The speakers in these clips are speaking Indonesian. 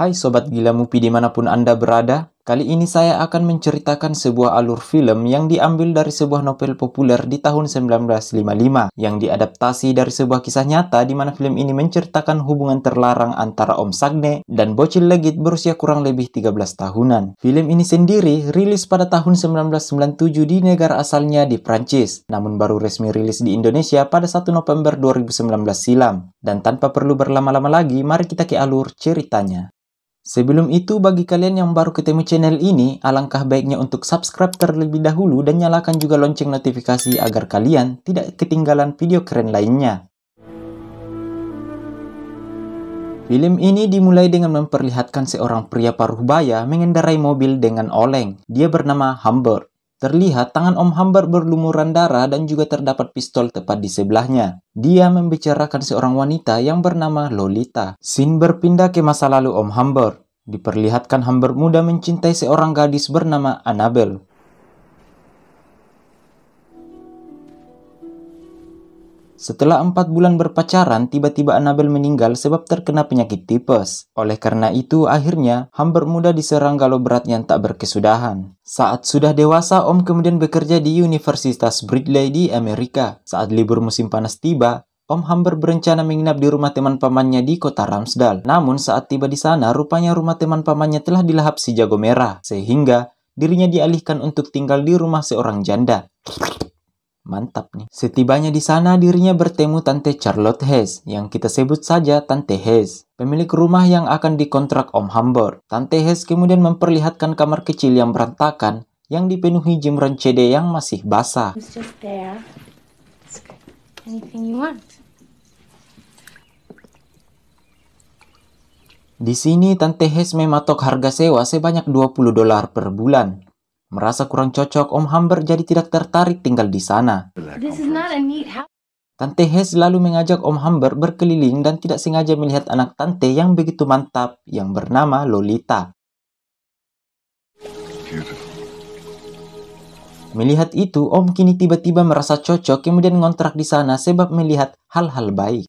Hai Sobat Gila Mupi dimanapun Anda berada, kali ini saya akan menceritakan sebuah alur film yang diambil dari sebuah novel populer di tahun 1955 yang diadaptasi dari sebuah kisah nyata di mana film ini menceritakan hubungan terlarang antara Om Sagne dan bocil legit berusia kurang lebih 13 tahunan. Film ini sendiri rilis pada tahun 1997 di negara asalnya di Prancis, namun baru resmi rilis di Indonesia pada 1 November 2019 silam. Dan tanpa perlu berlama-lama lagi, mari kita ke alur ceritanya. Sebelum itu, bagi kalian yang baru ketemu channel ini, alangkah baiknya untuk subscribe terlebih dahulu dan nyalakan juga lonceng notifikasi agar kalian tidak ketinggalan video keren lainnya. Film ini dimulai dengan memperlihatkan seorang pria paruh baya mengendarai mobil dengan oleng. Dia bernama Humbert. Terlihat tangan Om Humbert berlumuran darah dan juga terdapat pistol tepat di sebelahnya. Dia membicarakan seorang wanita yang bernama Lolita. Scene berpindah ke masa lalu Om Humbert. Diperlihatkan Humbert muda mencintai seorang gadis bernama Annabelle. Setelah 4 bulan berpacaran, tiba-tiba Annabelle meninggal sebab terkena penyakit tipes. Oleh karena itu, akhirnya Humbert muda diserang galau berat yang tak berkesudahan. Saat sudah dewasa, Om kemudian bekerja di Universitas Bradley di Amerika. Saat libur musim panas tiba, Om Humbert berencana menginap di rumah teman pamannya di kota Ramsdale. Namun saat tiba di sana, rupanya rumah teman pamannya telah dilahap si jago merah, sehingga dirinya dialihkan untuk tinggal di rumah seorang janda. Mantap nih. Setibanya di sana, dirinya bertemu Tante Charlotte Hess, yang kita sebut saja Tante Hess, pemilik rumah yang akan dikontrak Om Humbert. Tante Hess kemudian memperlihatkan kamar kecil yang berantakan, yang dipenuhi jemuran CD yang masih basah. Di sini Tante Hess mematok harga sewa sebanyak $20 per bulan. Merasa kurang cocok, Om Humbert jadi tidak tertarik tinggal di sana. Tante Hess lalu mengajak Om Humbert berkeliling dan tidak sengaja melihat anak tante yang begitu mantap yang bernama Lolita. Melihat itu, Om kini tiba-tiba merasa cocok kemudian ngontrak di sana sebab melihat hal-hal baik.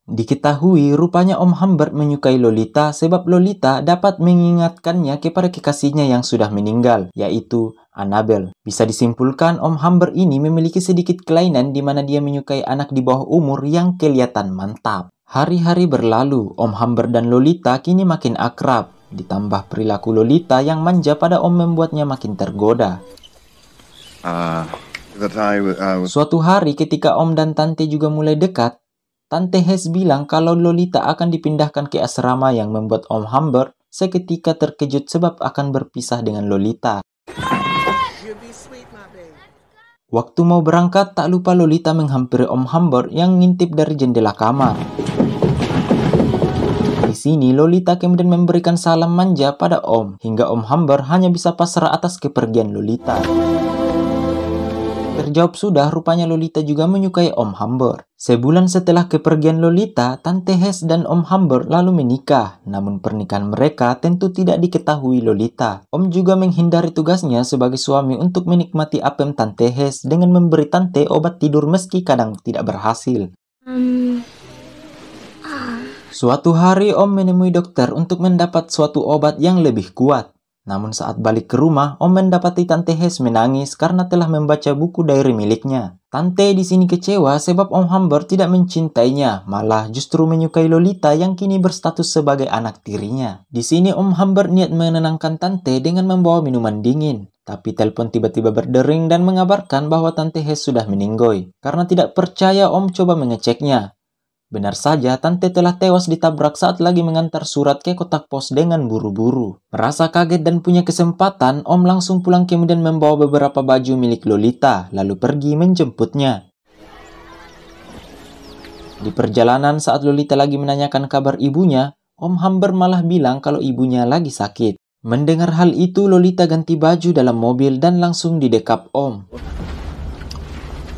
Diketahui rupanya Om Humbert menyukai Lolita sebab Lolita dapat mengingatkannya kepada kekasihnya yang sudah meninggal, yaitu Annabelle. Bisa disimpulkan Om Humbert ini memiliki sedikit kelainan di mana dia menyukai anak di bawah umur yang kelihatan mantap. Hari-hari berlalu, Om Humbert dan Lolita kini makin akrab. Ditambah perilaku Lolita yang manja pada Om membuatnya makin tergoda. Suatu hari ketika Om dan Tante juga mulai dekat, Tante Hess bilang kalau Lolita akan dipindahkan ke asrama yang membuat Om Humbert seketika terkejut sebab akan berpisah dengan Lolita. Waktu mau berangkat, tak lupa Lolita menghampiri Om Humbert yang ngintip dari jendela kamar. Di sini Lolita kemudian memberikan salam manja pada Om, hingga Om Humbert hanya bisa pasrah atas kepergian Lolita. Terjawab sudah, rupanya Lolita juga menyukai Om Humbert. Sebulan setelah kepergian Lolita, Tante Hess dan Om Humbert lalu menikah. Namun pernikahan mereka tentu tidak diketahui Lolita. Om juga menghindari tugasnya sebagai suami untuk menikmati apem Tante Hess dengan memberi Tante obat tidur meski kadang tidak berhasil. Suatu hari Om menemui dokter untuk mendapat suatu obat yang lebih kuat. Namun saat balik ke rumah, Om mendapati Tante Hess menangis karena telah membaca buku diary miliknya. Tante di sini kecewa sebab Om Humbert tidak mencintainya, malah justru menyukai Lolita yang kini berstatus sebagai anak tirinya. Di sini Om Humbert niat menenangkan Tante dengan membawa minuman dingin. Tapi telepon tiba-tiba berdering dan mengabarkan bahwa Tante Hess sudah meninggoy. Karena tidak percaya, Om coba mengeceknya. Benar saja, Tante telah tewas ditabrak saat lagi mengantar surat ke kotak pos dengan buru-buru. Merasa kaget dan punya kesempatan, Om langsung pulang kemudian membawa beberapa baju milik Lolita, lalu pergi menjemputnya. Di perjalanan saat Lolita lagi menanyakan kabar ibunya, Om Humbert malah bilang kalau ibunya lagi sakit. Mendengar hal itu, Lolita ganti baju dalam mobil dan langsung didekap Om.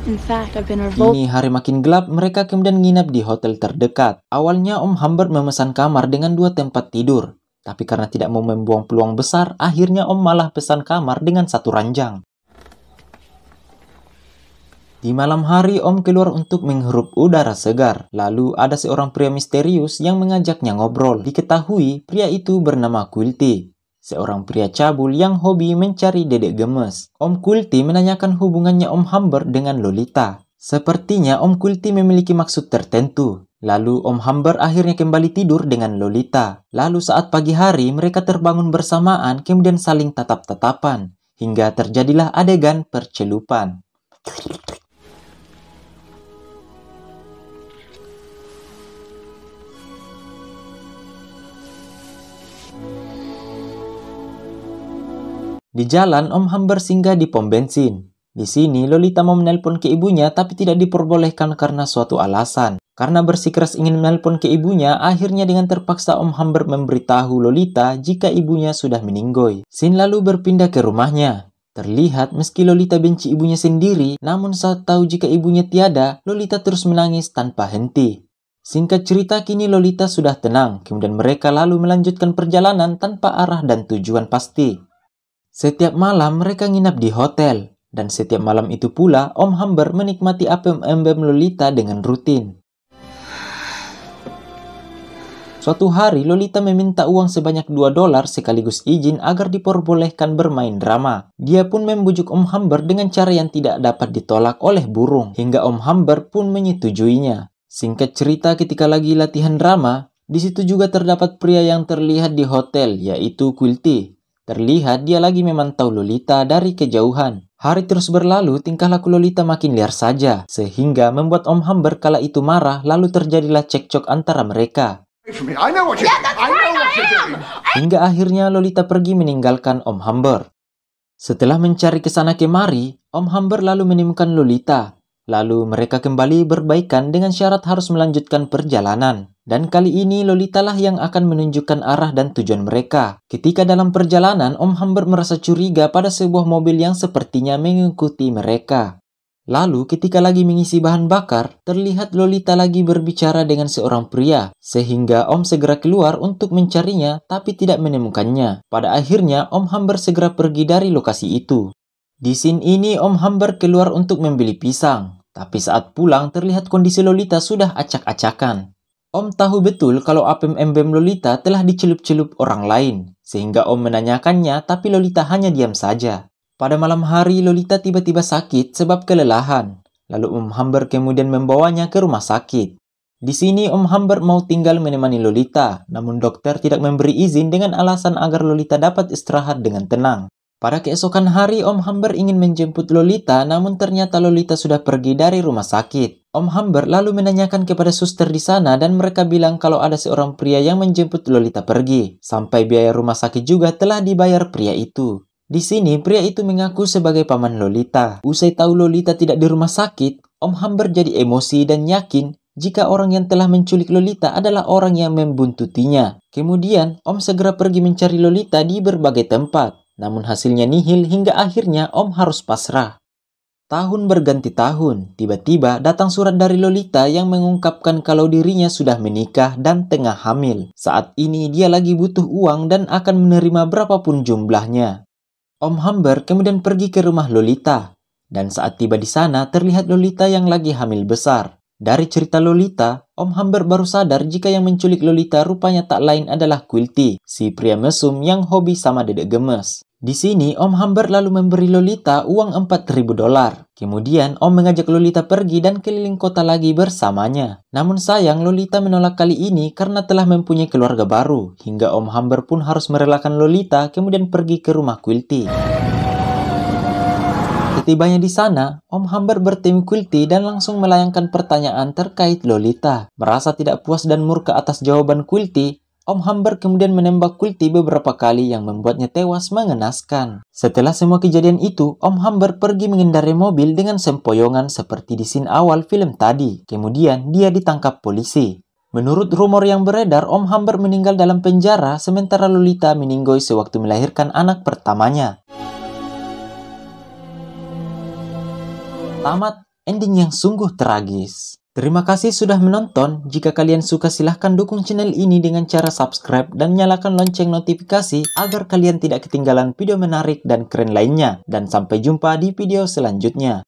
Kini hari makin gelap, mereka kemudian nginap di hotel terdekat. Awalnya Om Humbert memesan kamar dengan 2 tempat tidur. Tapi karena tidak mau membuang peluang besar, akhirnya Om malah pesan kamar dengan 1 ranjang. Di malam hari, Om keluar untuk menghirup udara segar. Lalu ada seorang pria misterius yang mengajaknya ngobrol. Diketahui pria itu bernama Quilty, seorang pria cabul yang hobi mencari dedek gemes. Om Quilty menanyakan hubungannya Om Humber dengan Lolita. Sepertinya Om Quilty memiliki maksud tertentu. Lalu Om Humber akhirnya kembali tidur dengan Lolita. Lalu saat pagi hari mereka terbangun bersamaan kemudian saling tatap-tatapan. Hingga terjadilah adegan percelupan. Di jalan, Om Humber singgah di pom bensin. Di sini, Lolita mau menelpon ke ibunya tapi tidak diperbolehkan karena suatu alasan. Karena bersikeras ingin menelpon ke ibunya, akhirnya dengan terpaksa Om Humber memberitahu Lolita jika ibunya sudah meninggoy. Scene lalu berpindah ke rumahnya. Terlihat meski Lolita benci ibunya sendiri, namun saat tahu jika ibunya tiada, Lolita terus menangis tanpa henti. Singkat cerita, kini Lolita sudah tenang, kemudian mereka lalu melanjutkan perjalanan tanpa arah dan tujuan pasti. Setiap malam mereka nginap di hotel, dan setiap malam itu pula Om Humber menikmati APM Lolita dengan rutin. Suatu hari Lolita meminta uang sebanyak $2 sekaligus izin agar diperbolehkan bermain drama. Dia pun membujuk Om Humber dengan cara yang tidak dapat ditolak oleh burung, hingga Om Humber pun menyetujuinya. Singkat cerita, ketika lagi latihan drama, di situ juga terdapat pria yang terlihat di hotel, yaitu Quilty. Terlihat dia lagi memantau Lolita dari kejauhan. Hari terus berlalu, tingkah laku Lolita makin liar saja, sehingga membuat Om Humber kala itu marah, lalu terjadilah cekcok antara mereka. Hingga akhirnya Lolita pergi meninggalkan Om Humber. Setelah mencari kesana kemari, Om Humber lalu menemukan Lolita. Lalu mereka kembali berbaikan dengan syarat harus melanjutkan perjalanan. Dan kali ini Lolita lah yang akan menunjukkan arah dan tujuan mereka. Ketika dalam perjalanan, Om Humber merasa curiga pada sebuah mobil yang sepertinya mengikuti mereka. Lalu ketika lagi mengisi bahan bakar, terlihat Lolita lagi berbicara dengan seorang pria. Sehingga Om segera keluar untuk mencarinya tapi tidak menemukannya. Pada akhirnya Om Humber segera pergi dari lokasi itu. Di scene ini Om Humber keluar untuk membeli pisang. Tapi saat pulang terlihat kondisi Lolita sudah acak-acakan. Om tahu betul kalau APM Lolita telah dicelup-celup orang lain. Sehingga Om menanyakannya tapi Lolita hanya diam saja. Pada malam hari Lolita tiba-tiba sakit sebab kelelahan. Lalu Om Humber kemudian membawanya ke rumah sakit. Di sini Om Humber mau tinggal menemani Lolita. Namun dokter tidak memberi izin dengan alasan agar Lolita dapat istirahat dengan tenang. Pada keesokan hari, Om Humber ingin menjemput Lolita, namun ternyata Lolita sudah pergi dari rumah sakit. Om Humber lalu menanyakan kepada suster di sana dan mereka bilang kalau ada seorang pria yang menjemput Lolita pergi. Sampai biaya rumah sakit juga telah dibayar pria itu. Di sini, pria itu mengaku sebagai paman Lolita. Usai tahu Lolita tidak di rumah sakit, Om Humber jadi emosi dan yakin jika orang yang telah menculik Lolita adalah orang yang membuntutinya. Kemudian, Om segera pergi mencari Lolita di berbagai tempat. Namun hasilnya nihil hingga akhirnya Om harus pasrah. Tahun berganti tahun, tiba-tiba datang surat dari Lolita yang mengungkapkan kalau dirinya sudah menikah dan tengah hamil. Saat ini dia lagi butuh uang dan akan menerima berapapun jumlahnya. Om Humber kemudian pergi ke rumah Lolita. Dan saat tiba di sana terlihat Lolita yang lagi hamil besar. Dari cerita Lolita, Om Humber baru sadar jika yang menculik Lolita rupanya tak lain adalah Quilty, si pria mesum yang hobi sama dedek gemes. Di sini, Om Humber lalu memberi Lolita uang $4.000. Kemudian, Om mengajak Lolita pergi dan keliling kota lagi bersamanya. Namun sayang, Lolita menolak kali ini karena telah mempunyai keluarga baru. Hingga Om Humber pun harus merelakan Lolita kemudian pergi ke rumah Quilty. Setibanya di sana, Om Humber bertemu Quilty dan langsung melayangkan pertanyaan terkait Lolita. Merasa tidak puas dan murka atas jawaban Quilty, Om Humber kemudian menembak Quilty beberapa kali yang membuatnya tewas mengenaskan. Setelah semua kejadian itu, Om Humber pergi mengendarai mobil dengan sempoyongan seperti di scene awal film tadi. Kemudian, dia ditangkap polisi. Menurut rumor yang beredar, Om Humber meninggal dalam penjara sementara Lolita meninggoy sewaktu melahirkan anak pertamanya. Tamat, ending yang sungguh tragis. Terima kasih sudah menonton. Jika kalian suka silahkan dukung channel ini dengan cara subscribe dan nyalakan lonceng notifikasi agar kalian tidak ketinggalan video menarik dan keren lainnya. Dan sampai jumpa di video selanjutnya.